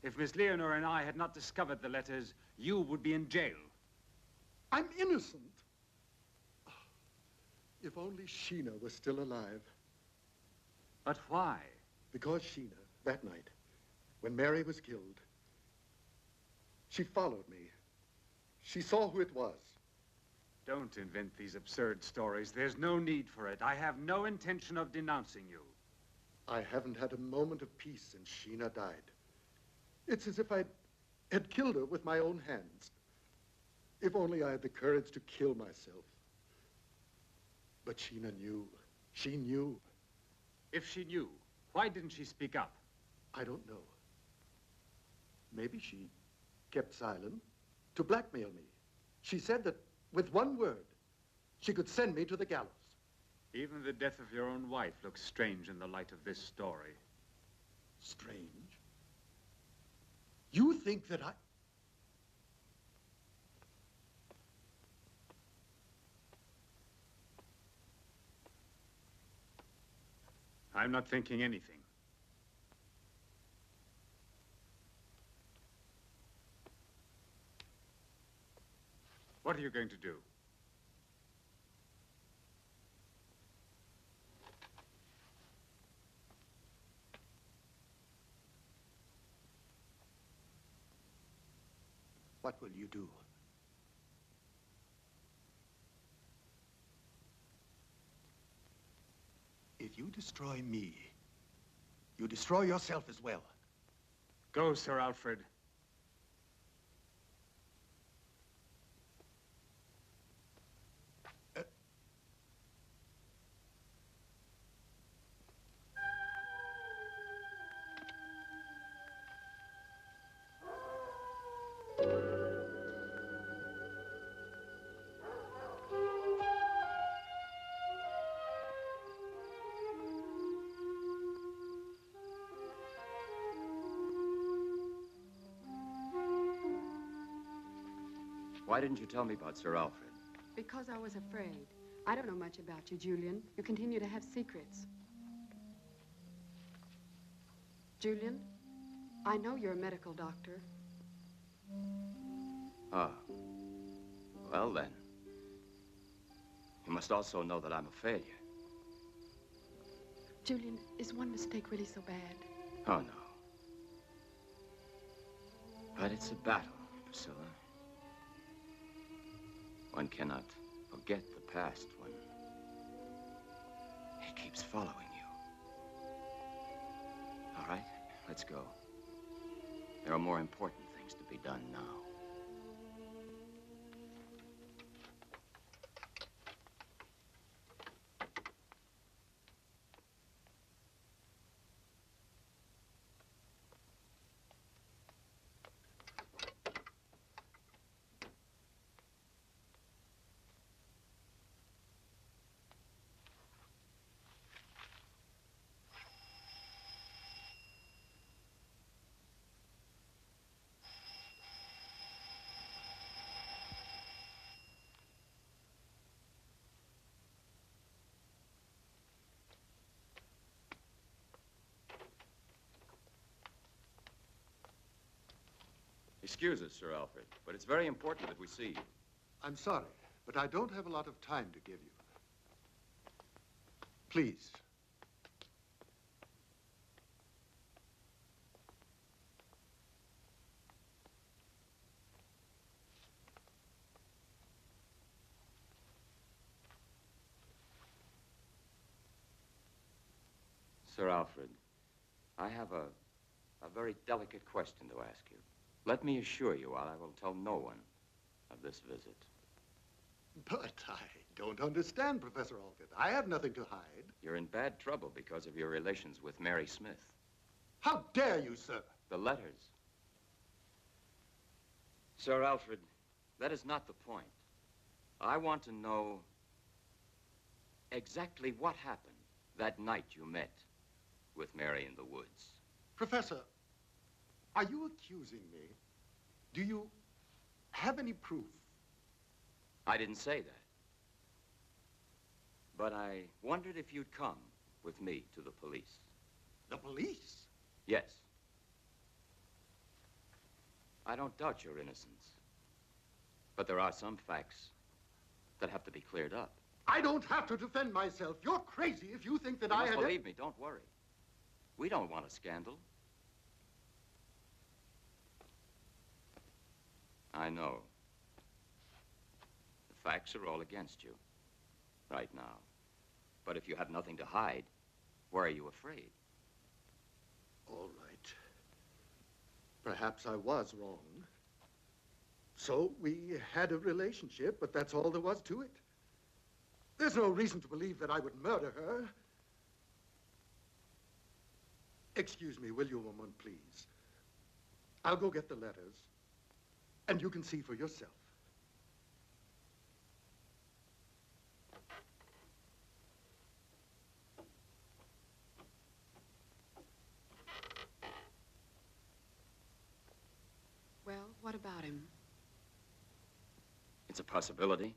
If Miss Leonora and I had not discovered the letters, you would be in jail. I'm innocent. If only Sheena was still alive. But why? Because Sheena, that night, when Mary was killed, she followed me. She saw who it was. Don't invent these absurd stories. There's no need for it. I have no intention of denouncing you. I haven't had a moment of peace since Sheena died. It's as if I had killed her with my own hands. If only I had the courage to kill myself. But Sheena knew. She knew. If she knew, why didn't she speak up? I don't know. Maybe she kept silent to blackmail me. She said that with one word, she could send me to the gallows. Even the death of your own wife looks strange in the light of this story. Strange? think that I... I'm not thinking anything. What are you going to do? What will you do? If you destroy me, you destroy yourself as well. Go, Sir Alfred. Why didn't you tell me about Sir Alfred? Because I was afraid. I don't know much about you, Julian. You continue to have secrets. Julian, I know you're a medical doctor. Ah. Well, then. You must also know that I'm a failure. Julian, is one mistake really so bad? Oh, no. But it's a battle, Priscilla. One cannot forget the past when it keeps following you. All right, let's go. There are more important things to be done now. Excuse us, Sir Alfred, but it's very important that we see you. I'm sorry, but I don't have a lot of time to give you. Please. Sir Alfred, I have a very delicate question to ask you. Let me assure you, I will tell no one of this visit. But I don't understand, Professor Alcott. I have nothing to hide. You're in bad trouble because of your relations with Mary Smith. How dare you, sir? The letters. Sir Alfred, that is not the point. I want to know exactly what happened that night you met with Mary in the woods. Professor, are you accusing me? Do you have any proof? I didn't say that. But I wondered if you'd come with me to the police. The police? Yes. I don't doubt your innocence. But there are some facts that have to be cleared up. I don't have to defend myself. You're crazy if you think that You I must had... believe me, don't worry. We don't want a scandal. I know. The facts are all against you right now. But if you have nothing to hide, why are you afraid? All right. Perhaps I was wrong. So we had a relationship, but that's all there was to it. There's no reason to believe that I would murder her. Excuse me, will you, woman, please? I'll go get the letters, and you can see for yourself. What about him? It's a possibility.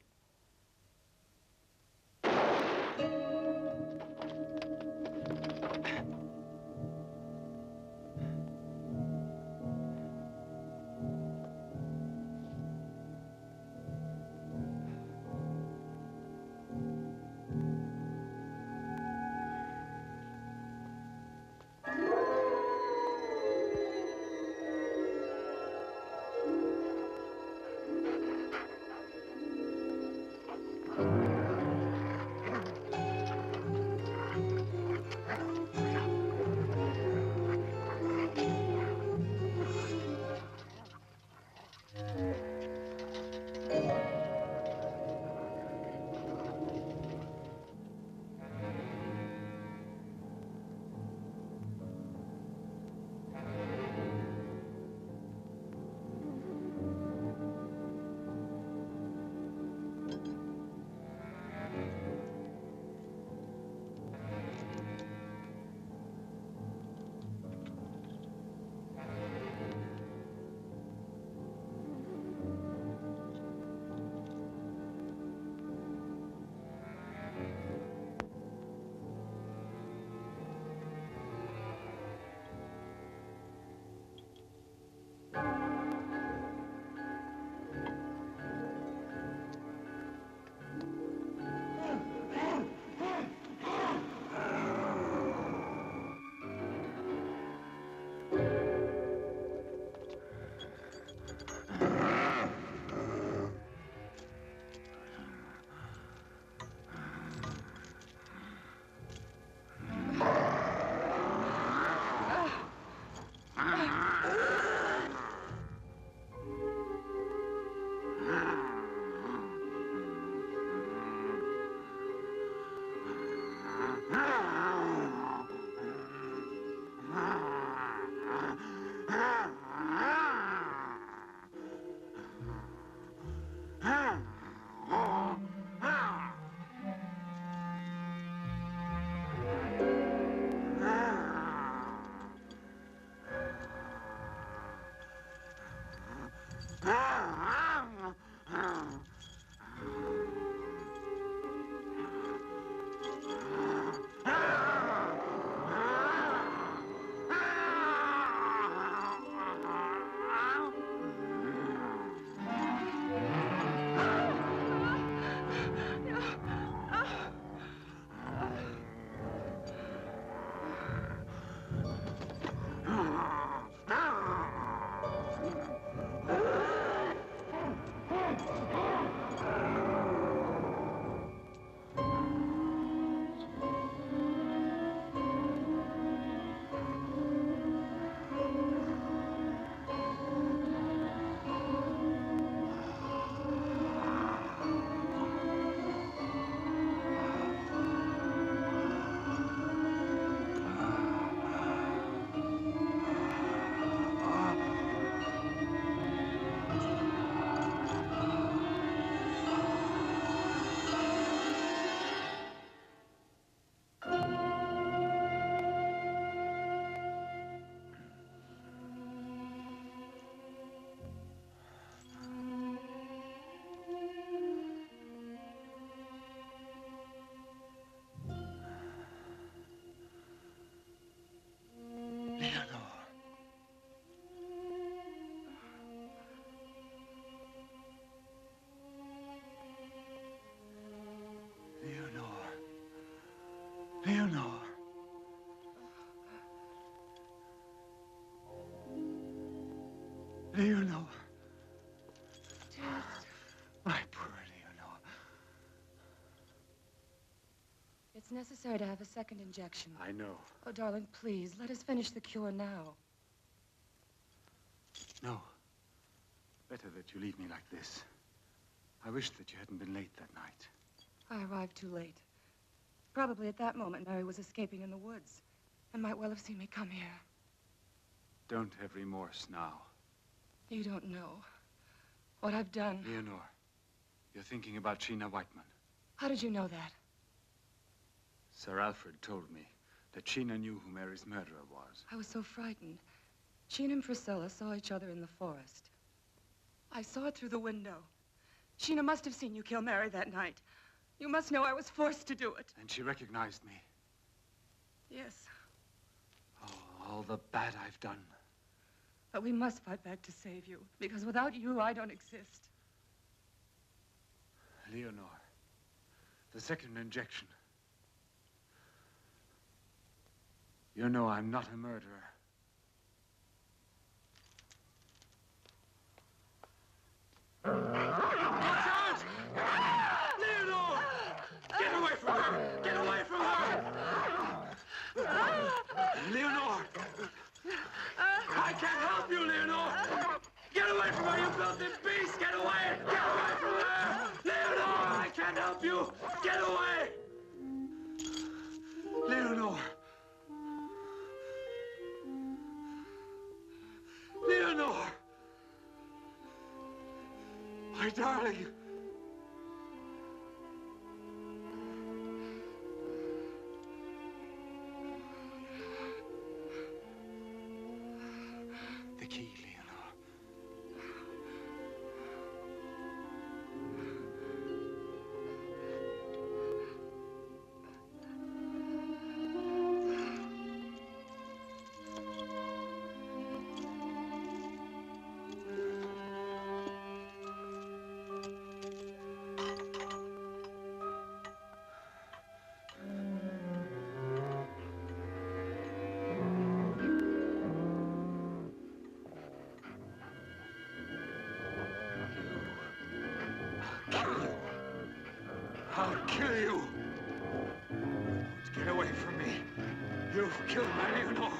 Leonore. Leonore. My poor Leonore. It's necessary to have a second injection. I know. Oh, darling, please, let us finish the cure now. No. Better that you leave me like this. I wish that you hadn't been late that night. I arrived too late. Probably at that moment, Mary was escaping in the woods and might well have seen me come here. Don't have remorse now. You don't know what I've done. Leonore, you're thinking about Sheena Whiteman. How did you know that? Sir Alfred told me that Sheena knew who Mary's murderer was. I was so frightened. She and Priscilla saw each other in the forest. I saw it through the window. Sheena must have seen you kill Mary that night. You must know I was forced to do it. And she recognized me. Yes, Oh, all the bad I've done. but we must fight back to save you, because without you, I don't exist. Leonore, the second injection. You know I'm not a murderer. Watch out! Leonore! Get away from her! Get away from her! Leonore! I can't help you, Leonore! Get away from her, you filthy beast! Get away! Get away from her! Leonore! I can't help you! Get away! Leonore! Leonore! My darling! The key, Leonore. I'll kill you! Don't get away from me. You've killed my Leonore.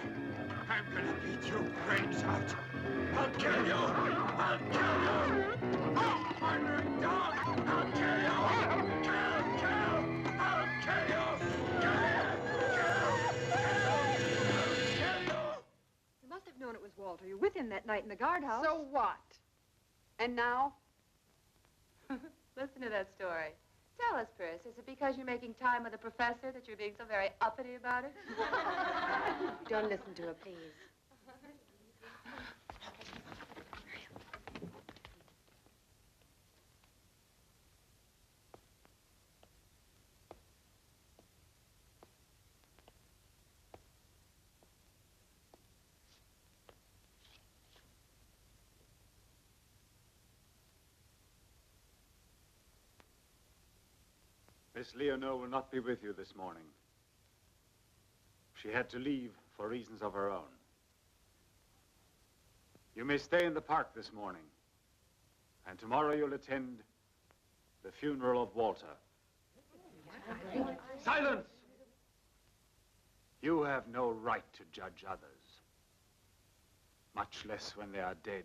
I'm gonna beat your brains out. I'll kill you! I'll kill you! Oh, murdering dog! I'll kill you! Kill! I'll kill you! You must have known it was Walter. You were with him that night in the guardhouse. So what? And now? Listen to that story. Tell us, Pris, is it because you're making time with the professor that you're being so very uppity about it? Don't listen to her, please. Miss Leonore will not be with you this morning. She had to leave for reasons of her own. You may stay in the park this morning, and tomorrow you'll attend the funeral of Walter. Silence! You have no right to judge others, much less when they are dead.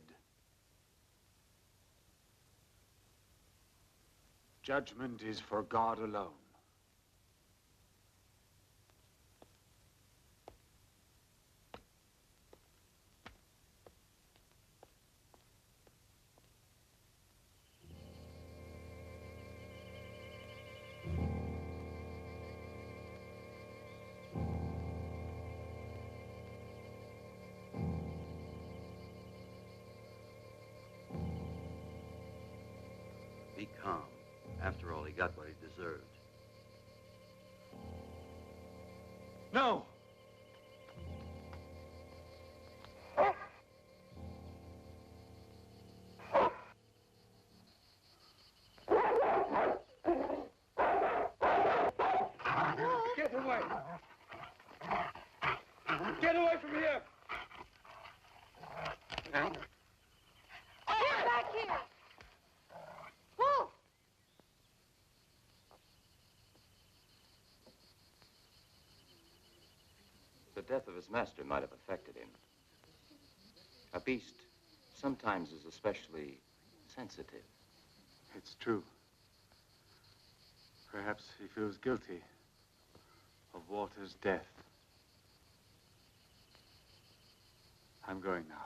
Judgment is for God alone. Be calm. After all, he got what he deserved. No! Get away! Get away from here! Get back here! Wolf! The death of his master might have affected him. A beast sometimes is especially sensitive. It's true. Perhaps he feels guilty of Walter's death. I'm going now.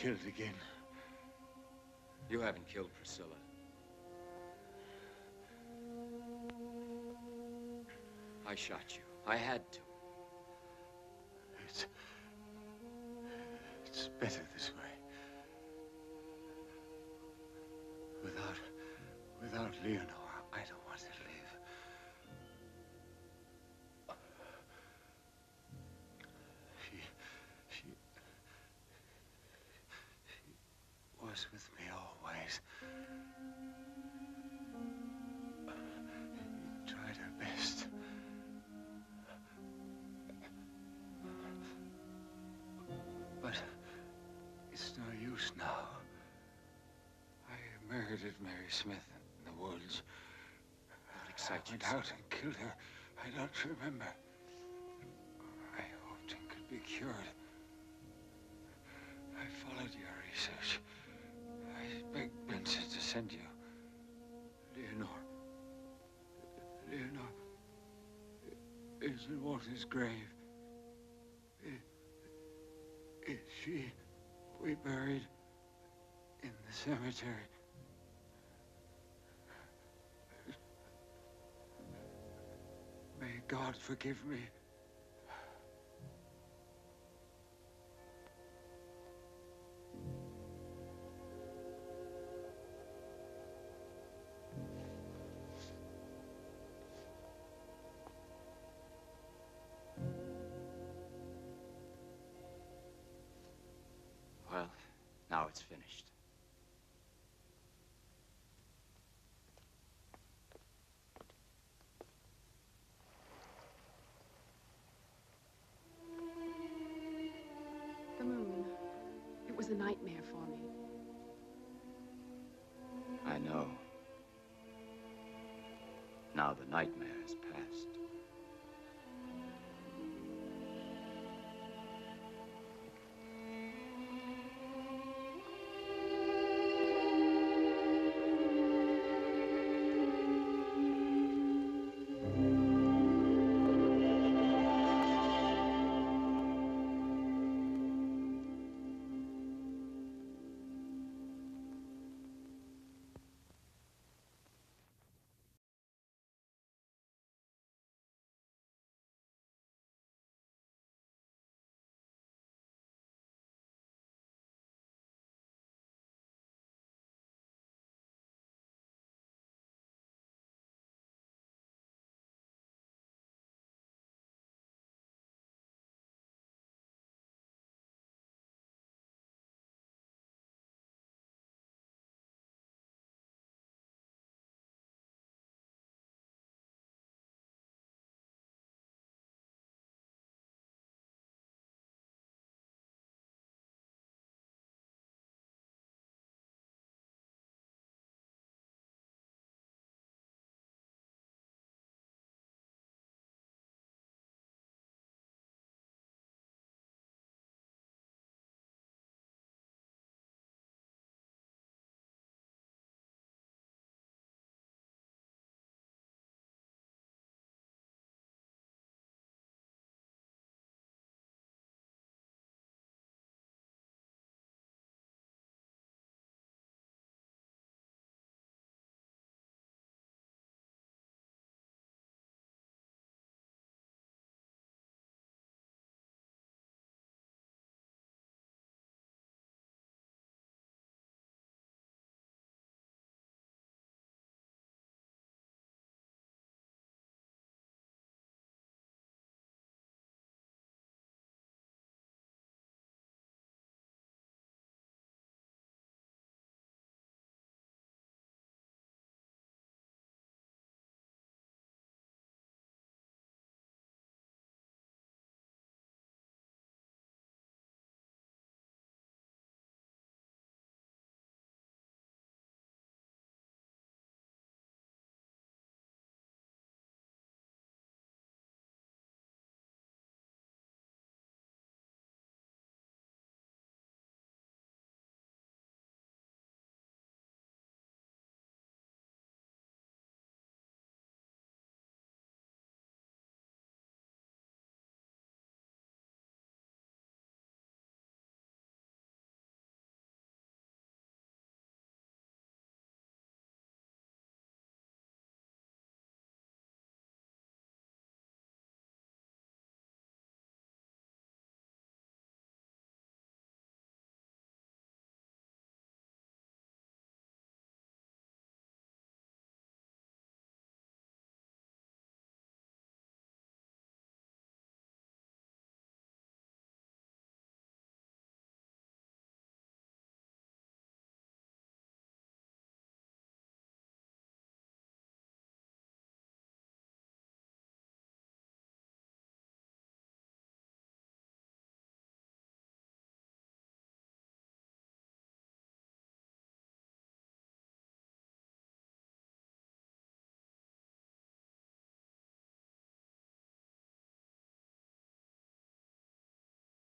killed again. You haven't killed Priscilla. I shot you. I had to. It's better this way. Without Leonor, I don't want to live. She was with me always. She tried her best. But it's no use now. I murdered Mary Smith in the woods. Don't excite I went out and killed her. I don't remember. I hoped it could be cured. I followed your research. I begged Benson to send you. Leonor is in Walter's grave. Is she we buried in the cemetery? May God forgive me. Well, now it's finished. The moon. It was a nightmare for me. I know. Now the nightmare has passed.